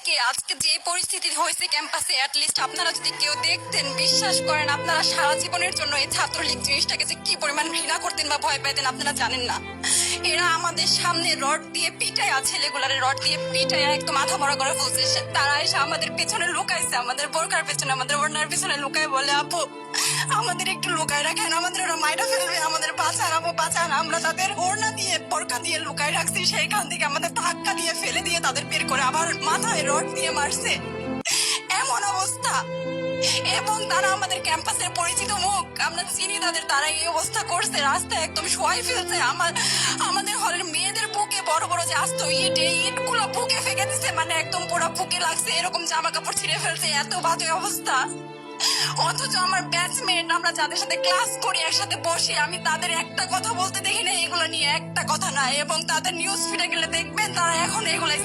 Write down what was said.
আজকে যে পরিস্থিতি হয়েছে ক্যাম্পাসে, অ্যাটলিস্ট আপনারা যদি কেউ দেখতেন, বিশ্বাস করেন আপনারা সারা জীবনের জন্য এই ছাত্রলীগ জিনিসটাকে যে কি পরিমাণ ঘৃণা করতেন বা ভয় পাইতেন আপনারা জানেন না। এরা আমাদের সামনে রড দিয়ে পিটায়া, ছেলেগুলারে রড দিয়ে পিটায়া একদম মাথা মরা করে ফেলছে। তারা এসে আমাদের পেছনে লুকাইছে, আমাদের বোরকার পেছনে, আমাদের ওড়নার পেছনে লুকায় বলে, আপু আমাদের একটু লুকায় রাখেন, আমাদের ওরা মাইরা ফেলবে, আমাদের বাঁচান আপু বাঁচান। আমরা তাদের ওড়না দিয়ে বোরকা দিয়ে লুকায় রাখছি, সেইখান থেকে আমাদের ধাক্কা দিয়ে ফেলে দিয়ে তাদের বের করে আবার মাথায় রড দিয়ে মারছে। এমন অবস্থা। এবং তারা আমাদের ক্যাম্পাসের পরিচিত মুখ, আমরা চিনি তাদের, তারা এই অবস্থা করছে, রাস্তায় একদম শোয়াই ফেলছে। আমাদের হলের মেয়েদের বুকে বড় বড় যে আসতো ইট গুলো বুকে ফেঁকে দিচ্ছে, মানে একদম পুরো বুকে লাগছে, এরকম জামা কাপড় ছিঁড়ে ফেলছে, এত বাজে অবস্থা। অথচ আমার ব্যাচমেট, আমরা যাদের সাথে ক্লাস করি একসাথে বসে, আমি তাদের একটা কথা বলতে দেখি না এগুলো নিয়ে, একটা কথা না। এবং তাদের নিউজ ফিডে গেলে দেখবেন তারা এখন এগুলাই